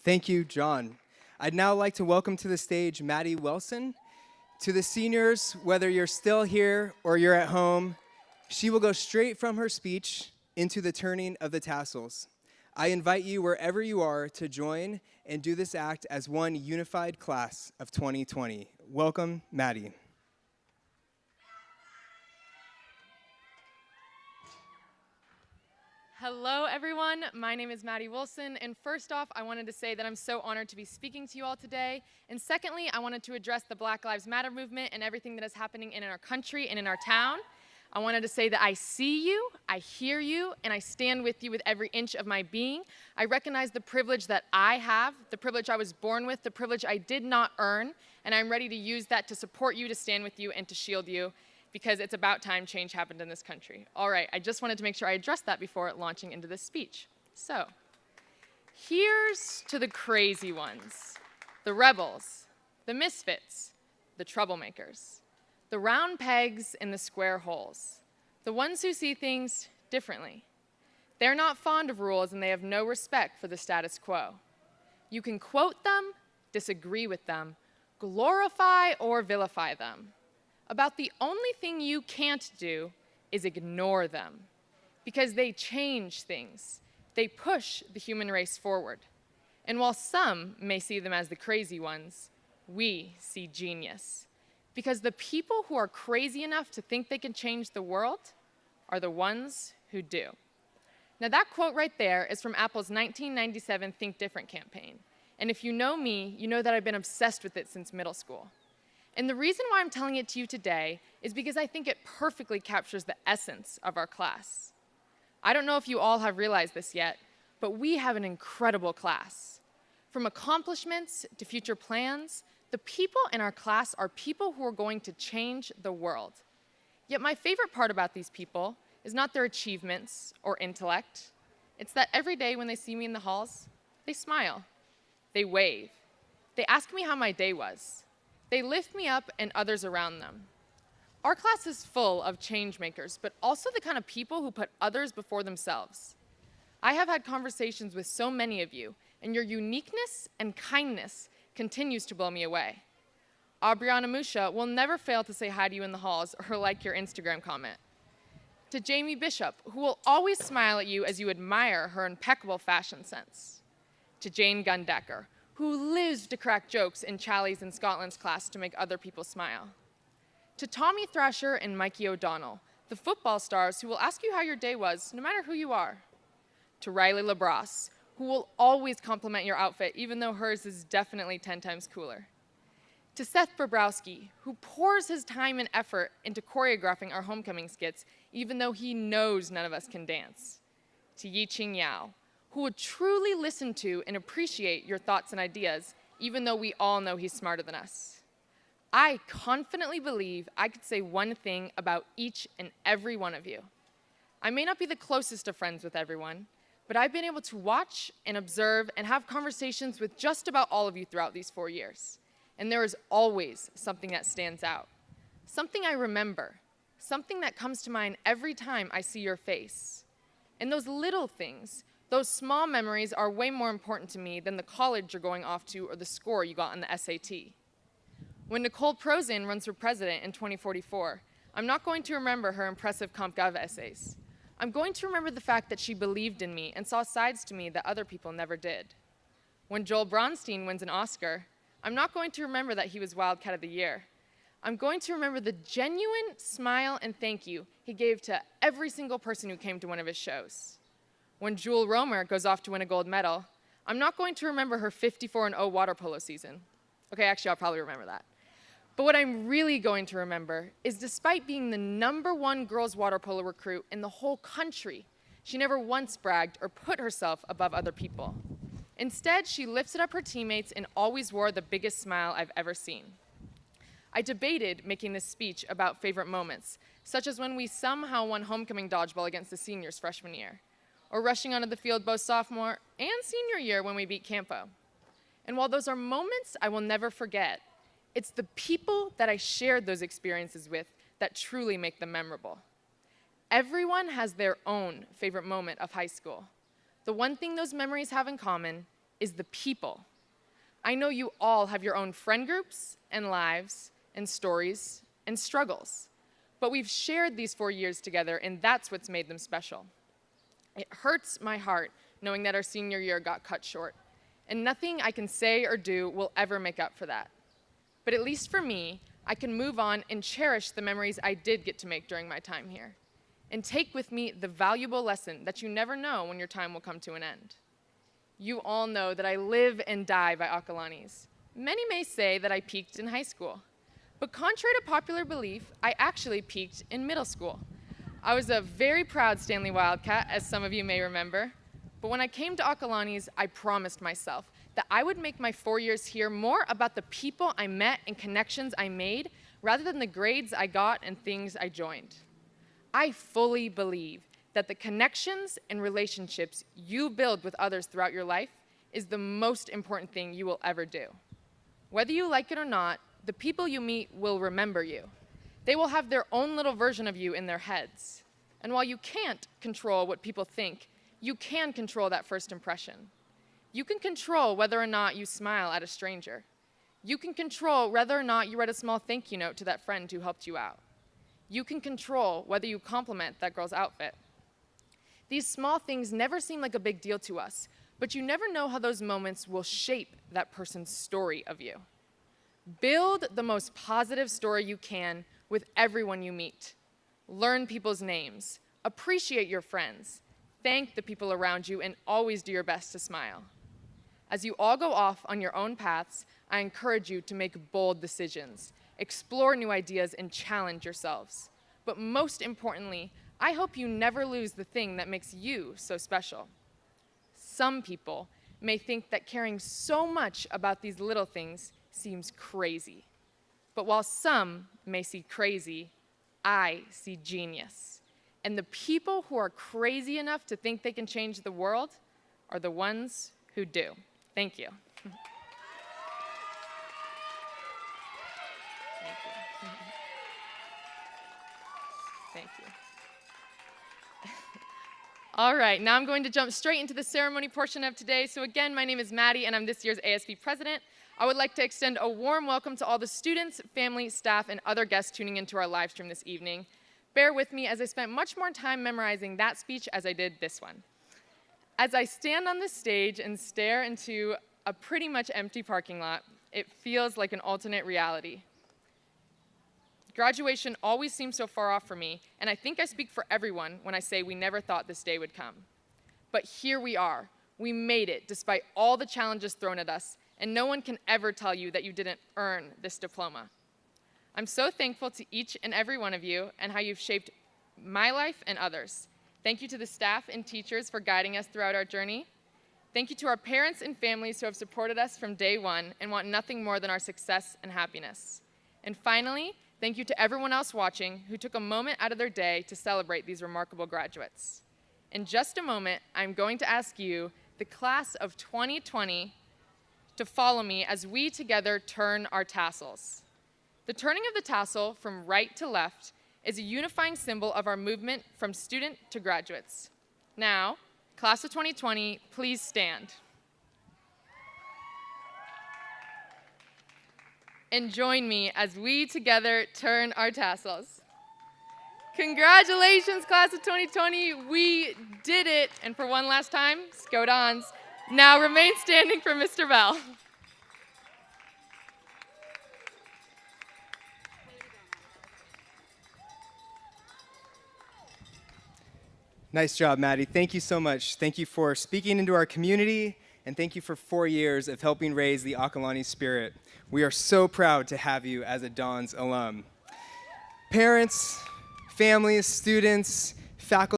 Thank you, John. I'd now like to welcome to the stage Maddie Wilson. To the seniors, whether you're still here or you're at home, she will go straight from her speech into the turning of the tassels. I invite you, wherever you are, to join and do this act as one unified class of 2020. Welcome, Maddie. Hello, everyone. My name is Maddie Wilson, and first off, I wanted to say that I'm so honored to be speaking to you all today. And secondly, I wanted to address the Black Lives Matter movement and everything that is happening in our country and in our town. I wanted to say that I see you, I hear you, and I stand with you with every inch of my being. I recognize the privilege that I have, the privilege I was born with, the privilege I did not earn, and I'm ready to use that to support you, to stand with you, and to shield you, because it's about time change happened in this country. All right, I just wanted to make sure I addressed that before launching into this speech. So, here's to the crazy ones, the rebels, the misfits, the troublemakers, the round pegs in the square holes, the ones who see things differently. They're not fond of rules and they have no respect for the status quo. You can quote them, disagree with them, glorify or vilify them. About the only thing you can't do is ignore them, because they change things. They push the human race forward. And while some may see them as the crazy ones, we see genius. Because the people who are crazy enough to think they can change the world are the ones who do. Now that quote right there is from Apple's 1997 Think Different campaign. And if you know me, you know that I've been obsessed with it since middle school. And the reason why I'm telling it to you today is because I think it perfectly captures the essence of our class. I don't know if you all have realized this yet, but we have an incredible class. From accomplishments to future plans, the people in our class are people who are going to change the world. Yet my favorite part about these people is not their achievements or intellect. It's that every day when they see me in the halls, they smile, they wave, they ask me how my day was. They lift me up and others around them. Our class is full of change makers, but also the kind of people who put others before themselves. I have had conversations with so many of you, and your uniqueness and kindness continues to blow me away. Aubriana Musha will never fail to say hi to you in the halls or like your Instagram comment. To Jamie Bishop, who will always smile at you as you admire her impeccable fashion sense. To Jane Gundecker, who lives to crack jokes in Challies and Scotland's class to make other people smile. To Tommy Thrasher and Mikey O'Donnell, the football stars who will ask you how your day was, no matter who you are. To Riley LaBrosse, who will always compliment your outfit, even though hers is definitely 10 times cooler. To Seth Bobrowski, who pours his time and effort into choreographing our homecoming skits, even though he knows none of us can dance. To Yi Ching Yao, who would truly listen to and appreciate your thoughts and ideas, even though we all know he's smarter than us. I confidently believe I could say one thing about each and every one of you. I may not be the closest of friends with everyone, but I've been able to watch and observe and have conversations with just about all of you throughout these 4 years. And there is always something that stands out, something I remember, something that comes to mind every time I see your face. And those little things, those small memories are way more important to me than the college you're going off to or the score you got on the SAT. When Nicole Prozin runs for president in 2044, I'm not going to remember her impressive CompGov essays. I'm going to remember the fact that she believed in me and saw sides to me that other people never did. When Joel Bronstein wins an Oscar, I'm not going to remember that he was Wildcat of the Year. I'm going to remember the genuine smile and thank you he gave to every single person who came to one of his shows. When Jewel Romer goes off to win a gold medal, I'm not going to remember her 54-0 water polo season. Okay, actually, I'll probably remember that. But what I'm really going to remember is despite being the #1 girls water polo recruit in the whole country, she never once bragged or put herself above other people. Instead, she lifted up her teammates and always wore the biggest smile I've ever seen. I debated making this speech about favorite moments, such as when we somehow won homecoming dodgeball against the seniors freshman year, or rushing onto the field both sophomore and senior year when we beat Campo. And while those are moments I will never forget, it's the people that I shared those experiences with that truly make them memorable. Everyone has their own favorite moment of high school. The one thing those memories have in common is the people. I know you all have your own friend groups and lives and stories and struggles, but we've shared these 4 years together, and that's what's made them special. It hurts my heart knowing that our senior year got cut short, and nothing I can say or do will ever make up for that. But at least for me, I can move on and cherish the memories I did get to make during my time here, and take with me the valuable lesson that you never know when your time will come to an end. You all know that I live and die by Acalanes. Many may say that I peaked in high school, but contrary to popular belief, I actually peaked in middle school. I was a very proud Stanley Wildcat, as some of you may remember, but when I came to Acalanes, I promised myself that I would make my 4 years here more about the people I met and connections I made, rather than the grades I got and things I joined. I fully believe that the connections and relationships you build with others throughout your life is the most important thing you will ever do. Whether you like it or not, the people you meet will remember you. They will have their own little version of you in their heads. And while you can't control what people think, you can control that first impression. You can control whether or not you smile at a stranger. You can control whether or not you write a small thank you note to that friend who helped you out. You can control whether you compliment that girl's outfit. These small things never seem like a big deal to us, but you never know how those moments will shape that person's story of you. Build the most positive story you can with everyone you meet. Learn people's names, appreciate your friends, thank the people around you, and always do your best to smile. As you all go off on your own paths, I encourage you to make bold decisions, explore new ideas, and challenge yourselves. But most importantly, I hope you never lose the thing that makes you so special. Some people may think that caring so much about these little things seems crazy. But while some may see crazy, I see genius. And the people who are crazy enough to think they can change the world are the ones who do. Thank you. Thank you. All right, now I'm going to jump straight into the ceremony portion of today. So again, my name is Maddie, and I'm this year's ASB president. I would like to extend a warm welcome to all the students, family, staff, and other guests tuning into our live stream this evening. Bear with me as I spent much more time memorizing that speech as I did this one. As I stand on the stage and stare into a pretty much empty parking lot, it feels like an alternate reality. Graduation always seems so far off for me, and I think I speak for everyone when I say we never thought this day would come. But here we are. We made it despite all the challenges thrown at us, and no one can ever tell you that you didn't earn this diploma. I'm so thankful to each and every one of you and how you've shaped my life and others. Thank you to the staff and teachers for guiding us throughout our journey. Thank you to our parents and families who have supported us from day one and want nothing more than our success and happiness. And finally, thank you to everyone else watching who took a moment out of their day to celebrate these remarkable graduates. In just a moment, I'm going to ask you, the class of 2020, to follow me as we together turn our tassels. The turning of the tassel from right to left is a unifying symbol of our movement from student to graduates. Now, class of 2020, please stand. And join me as we together turn our tassels. Congratulations, class of 2020, we did it. And for one last time, Sko Dons. Now remain standing for Mr. Bell. Nice job, Maddie. Thank you so much. Thank you for speaking into our community, and thank you for 4 years of helping raise the Acalanes spirit. We are so proud to have you as a Dons alum. Parents, families, students, faculty,